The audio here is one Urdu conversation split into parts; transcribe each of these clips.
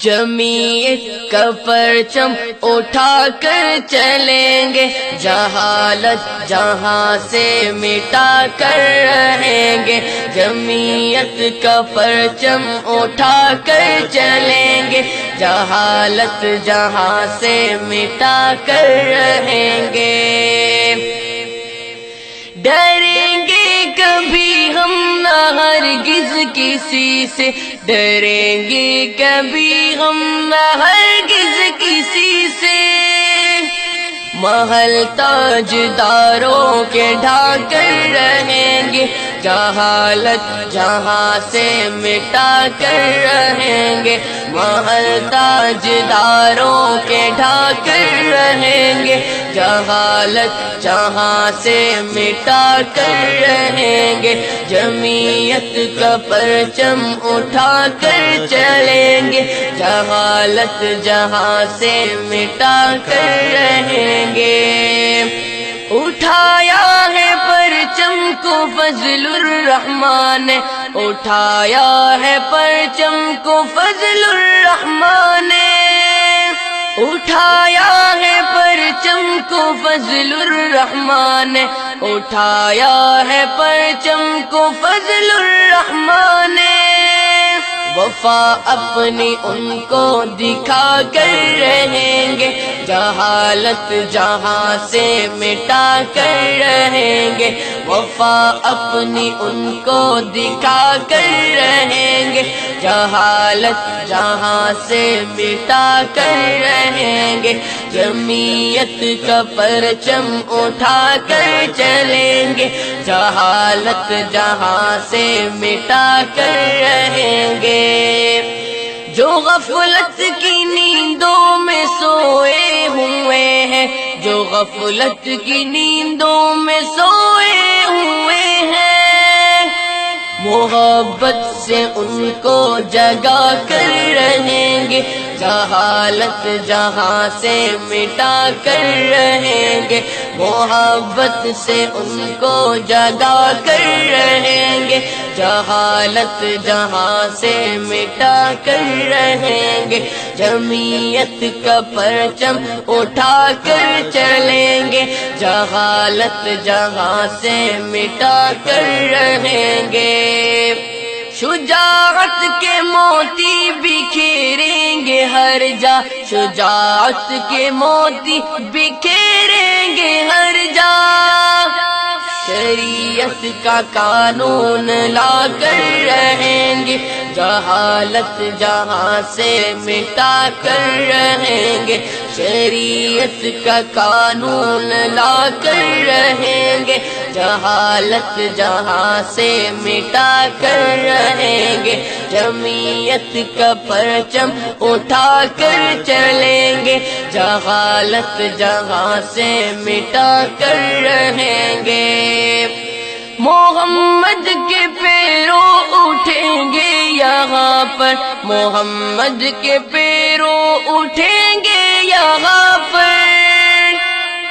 جمعیت کا پرچم اٹھا کر چلیں گے، جہالت جہاں سے مٹا کر رہیں گے۔ جمعیت کا پرچم اٹھا کر چلیں گے، جہالت جہاں سے مٹا کر رہیں گے۔ ڈریں گے کبھی ہم نہ ہرگز کسی سے، ڈریں گے کبھی ہم نہ ہرگز کسی سے۔ محل تاجداروں کے ڈھا کر رہیں گے، جہالت جہاں سے مٹا کر رہیں گے۔ محل تاجداروں کے ڈھا کر رہیں گے، جہالت جہاں سے مٹا کر رہیں گے۔ جمعیت کا پرچم اٹھا کر چلیں گے، جہالت جہاں سے مٹا کر رہیں گے۔ اٹھایا ہے پرچم کو فضل الرحمان نے، اٹھایا ہے پرچم کو فضل الرحمان نے، اٹھایا ہے پرچم کو فضل الرحمان نے، اٹھایا ہے پرچم کو فضل الرحمان نے۔ وفا اپنی ان کو دکھا کر رہیں گے، جہالت جہاں سے مٹا کر رہیں گے۔ وفا اپنی ان کو دکھا کر رہیں گے، جہالت جہاں سے مٹا کر رہیں گے۔ جمعیت کا پرچم اٹھا کر چلیں گے، جہالت جہاں سے مٹا کر رہیں گے۔ جو غفلت کی نیندوں میں سوئے ہوئے ہیں، جو غفلت کی نیندوں میں سوئے ہوئے ہیں، محبت سے ان کو جگا کر رہیں گے، جہالت جہاں سے مٹا کر رہیں گے۔ محبت سے ان کو جگا کر رہیں گے، جہالت جہاں سے مٹا کر رہیں گے۔ جمعیت کا پرچم اٹھا کر چلیں گے، جہالت جہاں سے مٹا کر رہیں گے۔ شجاعت کے موتی بکھیریں گے ہر جا، شجاعت کے موتی بکھیریں گے ہر جا۔ شریعت کا قانون لا کر رہیں گے، جہالت جہاں سے مٹا کر رہیں گے۔ شریعت کا قانون لا کر رہیں گے، جہالت جہاں سے مٹا کر رہیں گے۔ جمعیت کا پرچم اٹھا کر چلیں گے، جہالت جہاں سے مٹا کر رہیں گے۔ محمد کے پیروں اٹھیں گے یہاں پر، محمد کے پیروں اٹھیں گے یہاں پر۔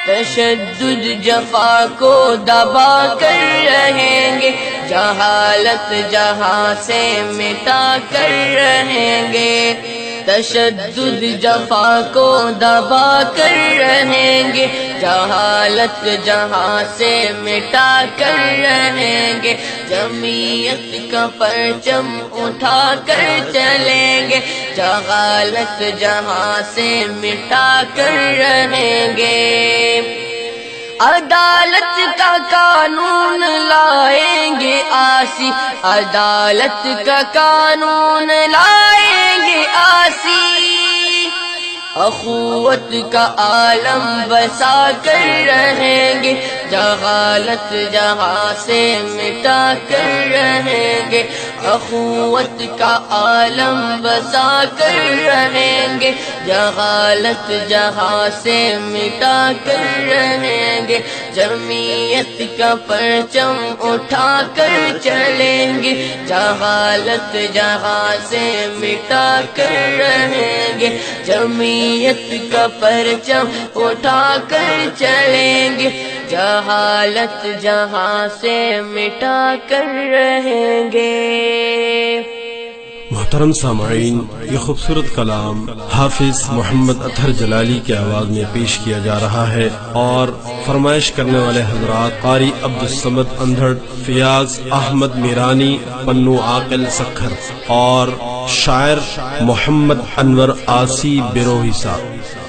تشدد جفا کو دبا کر رہیں گے، جہالت جہاں سے مٹا کر رہیں گے۔ تشدد جفا کو دبا کر رہیں گے، جہالت جہاں سے مٹا کر رہیں گے۔ جمعیت کا پرچم اٹھا کر چلیں گے، جہالت جہاں سے مٹا کر رہیں گے۔ عدالت کا قانون لائیں گے آسی، عدالت کا قانون لائیں گے آسی۔ اخوت کا عالم بسا کر رہیں گے، جہالت جہاں سے مٹا کر رہیں گے۔ اخوت کا عالم بسا کر رہیں گے، جہالت جہاں سے مٹا کر رہیں گے۔ جمعیت کا پرچم اٹھا کر چلیں گے، جہالت جہاں سے مٹا کر رہیں گے۔ جمعیت کا پرچم اٹھا کر چلیں گے، جہالت جہاں سے مٹا کر رہیں گے۔ محترم سامعین، یہ خوبصورت کلام حافظ محمد اطہر جلالی کی آواز میں پیش کیا جا رہا ہے، اور فرمائش کرنے والے حضرات قاری عبدالصمد اندھڑ، فیاض احمد میرانی، پنو عاقل سکھر، اور شاعر محمد انور آسی بیروہی صاحب۔